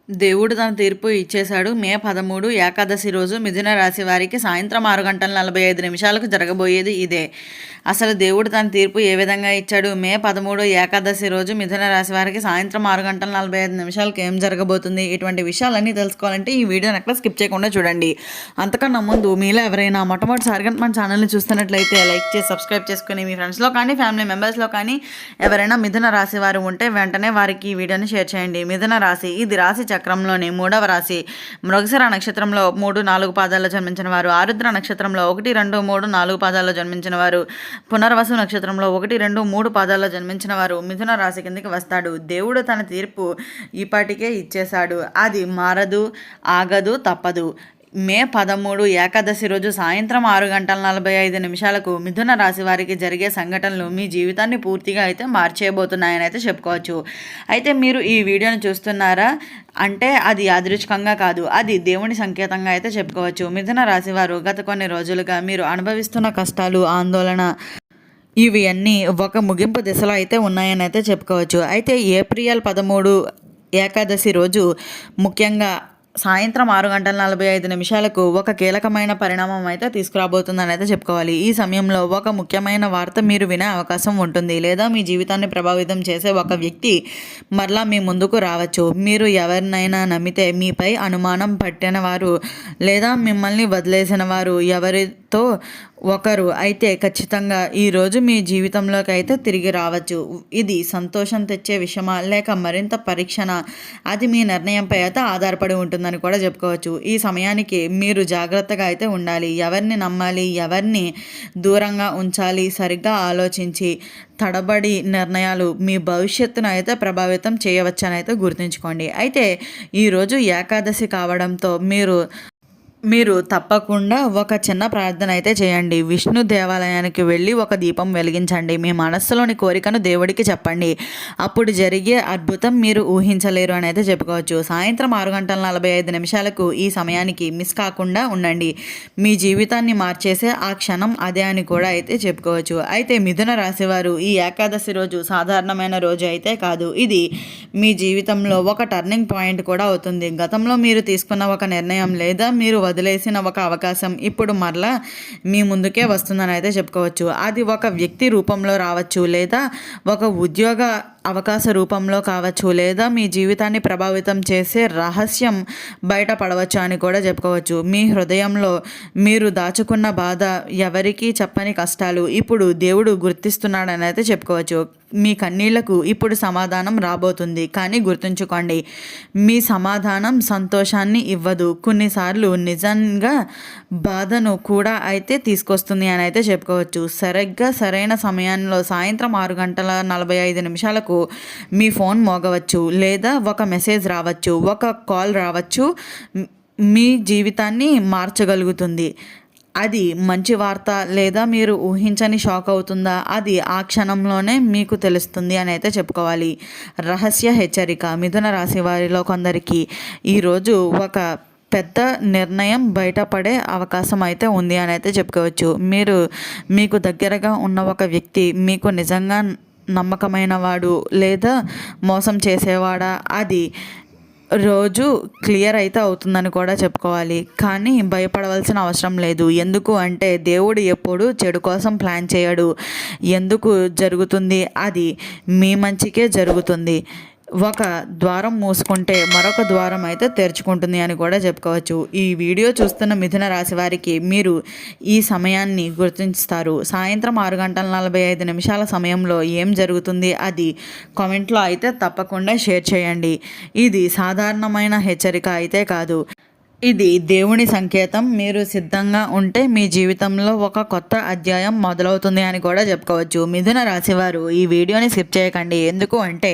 దేవుడు తన తీర్పు ఇచ్చేశాడు. మే 13 ఏకాదశి రోజు మిథున రాశి వారికి సాయంత్రం 6:45 జరగబోయేది ఇదే. అసలు దేవుడు తన తీర్పు ఏ విధంగా ఇచ్చాడు? మే 13 ఏకాదశి రోజు మిథున రాశి వారికి సాయంత్రం 6:45 ఏం జరగబోతుంది? ఇటువంటి విషయాలన్నీ తెలుసుకోవాలంటే ఈ వీడియోని ఎక్కడ స్కిప్ చేయకుండా చూడండి. అంతకన్నా ముందు మీలో ఎవరైనా మొట్టమొదటిసారిగా మన ఛానల్ని చూస్తున్నట్లయితే లైక్ చేసి సబ్స్క్రైబ్ చేసుకుని మీ ఫ్రెండ్స్లో కానీ ఫ్యామిలీ మెంబర్స్లో కానీ ఎవరైనా మిథున రాశి వారు ఉంటే వెంటనే వారికి ఈ వీడియోని షేర్ చేయండి. మిథున రాశి ఇది రాశి చక్రంలోని 3వ రాశి. మృగశిర నక్షత్రంలో 3-4 పాదాల్లో జన్మించిన వారు, ఆరుద్ర నక్షత్రంలో 1-2-3-4 పాదాల్లో జన్మించిన వారు, పునర్వసు నక్షత్రంలో 1-2-3 పాదాల్లో జన్మించిన వారు మిథున రాశి కిందకి వస్తాడు. దేవుడు తన తీర్పు ఇప్పటికే ఇచ్చేశాడు. అది మారదు, ఆగదు, తప్పదు. మే 13 ఏకాదశి రోజు సాయంత్రం 6:45 మిథున రాశి వారికి జరిగే సంఘటనలు మీ జీవితాన్ని పూర్తిగా అయితే మార్చేయబోతున్నాయని అయితే చెప్పుకోవచ్చు. అయితే మీరు ఈ వీడియోని చూస్తున్నారా అంటే అది యాదృచ్ఛికంగా కాదు, అది దేవుని సంకేతంగా అయితే చెప్పుకోవచ్చు. మిథున రాశి వారు గత కొన్ని రోజులుగా మీరు అనుభవిస్తున్న కష్టాలు, ఆందోళన ఇవి అన్నీ ఒక ముగింపు దిశలో అయితే ఉన్నాయని అయితే చెప్పుకోవచ్చు. అయితే ఏప్రిల్ 13 ఏకాదశి రోజు ముఖ్యంగా సాయంత్రం 6:45 ఒక కీలకమైన పరిణామం అయితే తీసుకురాబోతుందని అయితే చెప్పుకోవాలి. ఈ సమయంలో ఒక ముఖ్యమైన వార్త మీరు వినే అవకాశం ఉంటుంది, లేదా మీ జీవితాన్ని ప్రభావితం చేసే ఒక వ్యక్తి మరలా మీ ముందుకు రావచ్చు. మీరు ఎవరినైనా నమ్మితే మీపై అనుమానం పట్టిన వారు లేదా మిమ్మల్ని వదిలేసిన వారు ఎవరితో ఒకరు అయితే ఖచ్చితంగా ఈరోజు మీ జీవితంలోకి అయితే తిరిగి రావచ్చు. ఇది సంతోషం తెచ్చే విషయమా లేక మరింత పరీక్షణ, అది మీ నిర్ణయంపై అయితే ఆధారపడి ఉంటుందని కూడా చెప్పుకోవచ్చు. ఈ సమయానికి మీరు జాగ్రత్తగా అయితే ఉండాలి. ఎవరిని నమ్మాలి, ఎవరిని దూరంగా ఉంచాలి సరిగ్గా ఆలోచించి తడబడి నిర్ణయాలు మీ భవిష్యత్తును అయితే ప్రభావితం చేయవచ్చని అయితే గుర్తుంచుకోండి. అయితే ఈరోజు ఏకాదశి కావడంతో మీరు తప్పకుండా ఒక చిన్న ప్రార్థన అయితే చేయండి. విష్ణు దేవాలయానికి వెళ్ళి ఒక దీపం వెలిగించండి. మీ మనస్సులోని కోరికను దేవుడికి చెప్పండి. అప్పుడు జరిగే అద్భుతం మీరు ఊహించలేరు అని అయితే చెప్పుకోవచ్చు. సాయంత్రం 6:45 ఈ సమయానికి మిస్ కాకుండా ఉండండి. మీ జీవితాన్ని మార్చేసే ఆ క్షణం అదే అని కూడా అయితే చెప్పుకోవచ్చు. అయితే మిథున రాశి వారు ఈ ఏకాదశి రోజు సాధారణమైన రోజు అయితే కాదు, ఇది మీ జీవితంలో ఒక టర్నింగ్ పాయింట్ కూడా అవుతుంది. గతంలో మీరు తీసుకున్న ఒక నిర్ణయం లేదా మీరు వదిలేసిన ఒక అవకాశం ఇప్పుడు మరలా మీ ముందుకే వస్తుందని అయితే చెప్పుకోవచ్చు. అది ఒక వ్యక్తి రూపంలో రావచ్చు, లేదా ఒక ఉద్యోగ అవకాశ రూపంలో కావచ్చు, లేదా మీ జీవితాన్ని ప్రభావితం చేసే రహస్యం బయటపడవచ్చు అని కూడా చెప్పుకోవచ్చు. మీ హృదయంలో మీరు దాచుకున్న బాధ, ఎవరికీ చెప్పని కష్టాలు ఇప్పుడు దేవుడు గుర్తిస్తున్నాడని అయితే చెప్పుకోవచ్చు. మీ కన్నీళ్లకు ఇప్పుడు సమాధానం రాబోతుంది. కానీ గుర్తుంచుకోండి, మీ సమాధానం సంతోషాన్ని ఇవ్వదు, కొన్నిసార్లు నిజంగా బాధను కూడా అయితే తీసుకొస్తుంది అని అయితే చెప్పుకోవచ్చు. సరిగ్గా సరైన సమయంలో సాయంత్రం 6:45 మీ ఫోన్ మోగవచ్చు, లేదా ఒక మెసేజ్ రావచ్చు, ఒక కాల్ రావచ్చు, మీ జీవితాన్ని మార్చగలుగుతుంది. అది మంచి వార్త లేదా మీరు ఊహించని షాక్ అవుతుందా, అది ఆ క్షణంలోనే మీకు తెలుస్తుంది అని అయితే చెప్పుకోవాలి. రహస్య హెచ్చరిక, మిథున రాశి వారిలో కొందరికి ఈరోజు ఒక పెద్ద నిర్ణయం బయటపడే అవకాశం అయితే ఉంది అని అయితే చెప్పుకోవచ్చు. మీకు దగ్గరగా ఉన్న ఒక వ్యక్తి మీకు నిజంగా నమ్మకమైన వాడు లేదా మోసం చేసేవాడా, అది రోజు క్లియర్ అయితే అవుతుందని కూడా చెప్పుకోవాలి. కానీ భయపడవలసిన అవసరం లేదు. ఎందుకు అంటే దేవుడు ఎప్పుడు చెడు కోసం ప్లాన్ చేయడు. ఎందుకు జరుగుతుంది, అది మీ మంచికే జరుగుతుంది. ఒక ద్వారం మూసుకుంటే మరొక ద్వారం అయితే తెరుచుకుంటుంది అని కూడా చెప్పుకోవచ్చు. ఈ వీడియో చూస్తున్న మిథున రాశి వారికి మీరు ఈ సమయాన్ని గుర్తిస్తారు. సాయంత్రం 6:45 సమయంలో ఏం జరుగుతుంది అది కామెంట్లో అయితే తప్పకుండా షేర్ చేయండి. ఇది సాధారణమైన హెచ్చరిక అయితే కాదు, ఇది దేవుని సంకేతం. మీరు సిద్ధంగా ఉంటే మీ జీవితంలో ఒక కొత్త అధ్యాయం మొదలవుతుంది అని కూడా చెప్పుకోవచ్చు. మిథున రాశివారు ఈ వీడియోని స్కిప్ చేయకండి. ఎందుకు అంటే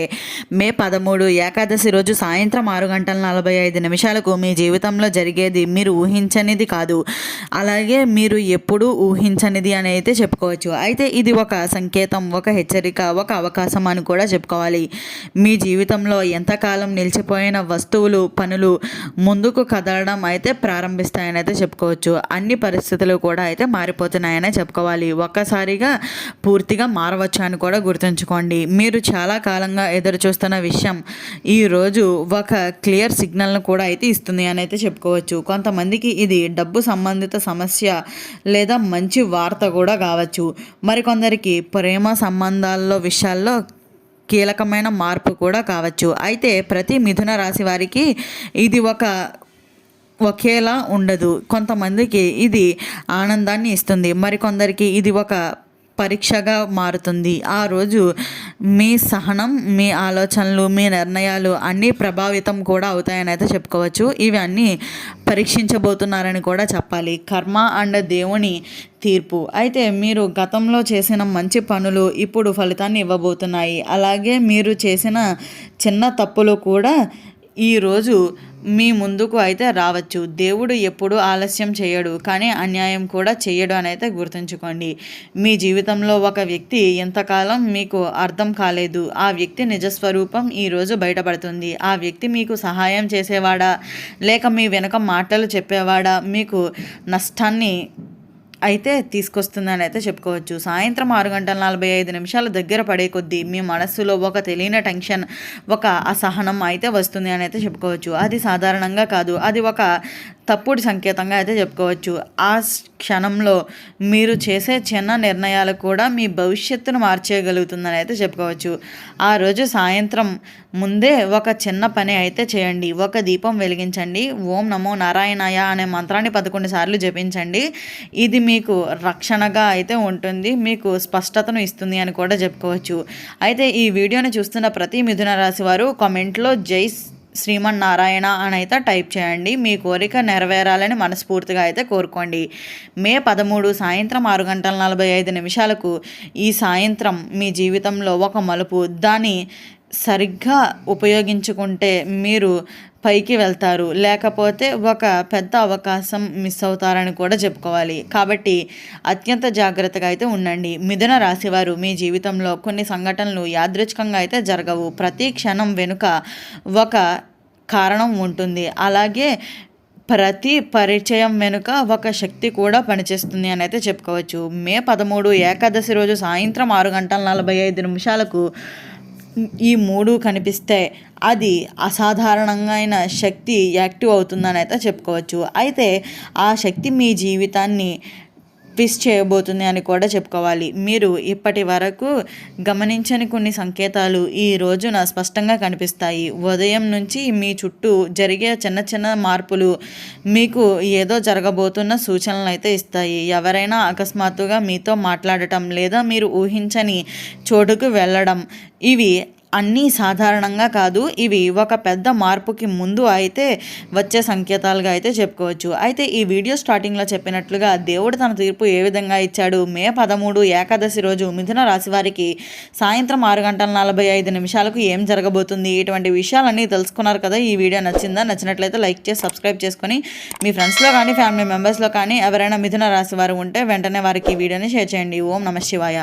మే 13 ఏకాదశి రోజు సాయంత్రం 6:45 మీ జీవితంలో జరిగేది మీరు ఊహించనిది కాదు, అలాగే మీరు ఎప్పుడూ ఊహించనిది అని అయితే చెప్పుకోవచ్చు. అయితే ఇది ఒక సంకేతం, ఒక హెచ్చరిక, ఒక అవకాశం అని కూడా చెప్పుకోవాలి. మీ జీవితంలో ఎంతకాలం నిలిచిపోయిన వస్తువులు, పనులు ముందుకు కదలడం మారడం అయితే ప్రారంభిస్తాయని అయితే చెప్పుకోవచ్చు. అన్ని పరిస్థితులు కూడా అయితే మారిపోతున్నాయనే చెప్పుకోవాలి. ఒక్కసారిగా పూర్తిగా మారవచ్చు అని కూడా గుర్తుంచుకోండి. మీరు చాలా కాలంగా ఎదురు చూస్తున్న విషయం ఈరోజు ఒక క్లియర్ సిగ్నల్ను కూడా అయితే ఇస్తుంది అని అయితే చెప్పుకోవచ్చు. కొంతమందికి ఇది డబ్బు సంబంధిత సమస్య లేదా మంచి వార్త కూడా కావచ్చు. మరికొందరికి ప్రేమ సంబంధాల్లో విషయాల్లో కీలకమైన మార్పు కూడా కావచ్చు. అయితే ప్రతి మిథున రాశి వారికి ఇది ఒకేలా ఉండదు. కొంతమందికి ఇది ఆనందాన్ని ఇస్తుంది, మరికొందరికి ఇది ఒక పరీక్షగా మారుతుంది. ఆ రోజు మీ సహనం, మీ ఆలోచనలు, మీ నిర్ణయాలు అన్నీ ప్రభావితం కూడా అవుతాయని అయితే చెప్పుకోవచ్చు. ఇవి అన్నీ పరీక్షించబోతున్నారని కూడా చెప్పాలి. కర్మ అండ్ దేవుని తీర్పు. అయితే మీరు గతంలో చేసిన మంచి పనులు ఇప్పుడు ఫలితాన్ని ఇవ్వబోతున్నాయి. అలాగే మీరు చేసిన చిన్న తప్పులు కూడా ఈరోజు మీ ముందుకు అయితే రావచ్చు. దేవుడు ఎప్పుడు ఆలస్యం చేయడు, కానీ అన్యాయం కూడా చేయడు అని అయితే గుర్తుంచుకోండి. మీ జీవితంలో ఒక వ్యక్తి ఎంతకాలం మీకు అర్థం కాలేదు, ఆ వ్యక్తి నిజస్వరూపం ఈరోజు బయటపడుతుంది. ఆ వ్యక్తి మీకు సహాయం చేసేవాడా లేక మీ వెనుక మాటలు చెప్పేవాడా మీకు నష్టాన్ని అయితే తీసుకొస్తుందని అయితే చెప్పుకోవచ్చు. సాయంత్రం 6:45 దగ్గర పడే కొద్దీ మీ మనస్సులో ఒక తెలియని టెన్షన్, ఒక అసహనం అయితే వస్తుంది అని అయితే చెప్పుకోవచ్చు. అది సాధారణంగా కాదు, అది ఒక తప్పుడు సంకేతంగా అయితే చెప్పుకోవచ్చు. ఆ క్షణంలో మీరు చేసే చిన్న నిర్ణయాలు కూడా మీ భవిష్యత్తును మార్చేయగలుగుతుందని అయితే చెప్పుకోవచ్చు. ఆ రోజు సాయంత్రం ముందే ఒక చిన్న పని అయితే చేయండి. ఒక దీపం వెలిగించండి. ఓం నమో నారాయణాయ అనే మంత్రాన్ని 11 సార్లు జపించండి. ఇది మీకు రక్షణగా అయితే ఉంటుంది, మీకు స్పష్టతను ఇస్తుంది అని కూడా చెప్పుకోవచ్చు. అయితే ఈ వీడియోని చూస్తున్న ప్రతి మిథున రాశి వారు కామెంట్లో జై శ్రీమన్నారాయణ అని అయితే టైప్ చేయండి. మీ కోరిక నెరవేరాలని మనస్ఫూర్తిగా అయితే కోరుకోండి. మే 13 సాయంత్రం 6:45 ఈ సాయంత్రం మీ జీవితంలో ఒక మలుపు. దాన్ని సరిగ్గా ఉపయోగించుకుంటే మీరు పైకి వెళ్తారు, లేకపోతే ఒక పెద్ద అవకాశం మిస్ అవుతారని కూడా చెప్పుకోవాలి. కాబట్టి అత్యంత జాగ్రత్తగా అయితే ఉండండి. మిథున రాశివారు మీ జీవితంలో కొన్ని సంఘటనలు యాదృచ్ఛికంగా అయితే జరగవు. ప్రతి క్షణం వెనుక ఒక కారణం ఉంటుంది. అలాగే ప్రతి పరిచయం వెనుక ఒక శక్తి కూడా పనిచేస్తుంది అని అయితే చెప్పుకోవచ్చు. మే 13 ఏకాదశి రోజు సాయంత్రం 6:45 ఈ 3 కనిపిస్తే అది అసాధారణమైన శక్తి యాక్టివ్ అవుతుందని అయితే చెప్పుకోవచ్చు. అయితే ఆ శక్తి మీ జీవితాన్ని ట్విస్ట్ చేయబోతుంది అని కూడా చెప్పుకోవాలి. మీరు ఇప్పటి వరకు గమనించని కొన్ని సంకేతాలు ఈ రోజున స్పష్టంగా కనిపిస్తాయి. ఉదయం నుంచి మీ చుట్టూ జరిగే చిన్న చిన్న మార్పులు మీకు ఏదో జరగబోతున్న సూచనలు అయితే ఇస్తాయి. ఎవరైనా అకస్మాత్తుగా మీతో మాట్లాడటం లేదా మీరు ఊహించని చోటుకు వెళ్ళడం, ఇవి అన్నీ సాధారణంగా కాదు, ఇవి ఒక పెద్ద మార్పుకి ముందు అయితే వచ్చే సంకేతాలుగా అయితే చెప్పుకోవచ్చు. అయితే ఈ వీడియో స్టార్టింగ్లో చెప్పినట్లుగా దేవుడు తన తీర్పు ఏ విధంగా ఇచ్చాడు, మే 13 ఏకాదశి రోజు మిథున రాశి వారికి సాయంత్రం 6:45 ఏం జరగబోతుంది, ఇటువంటి విషయాలన్నీ తెలుసుకున్నారు కదా. ఈ వీడియో నచ్చిందా? నచ్చినట్లయితే లైక్ చేసి సబ్స్క్రైబ్ చేసుకొని మీ ఫ్రెండ్స్లో కానీ ఫ్యామిలీ మెంబర్స్లో కానీ ఎవరైనా మిథున రాశి వారు ఉంటే వెంటనే వారికి ఈ వీడియోని షేర్ చేయండి. ఓం నమః శివాయ.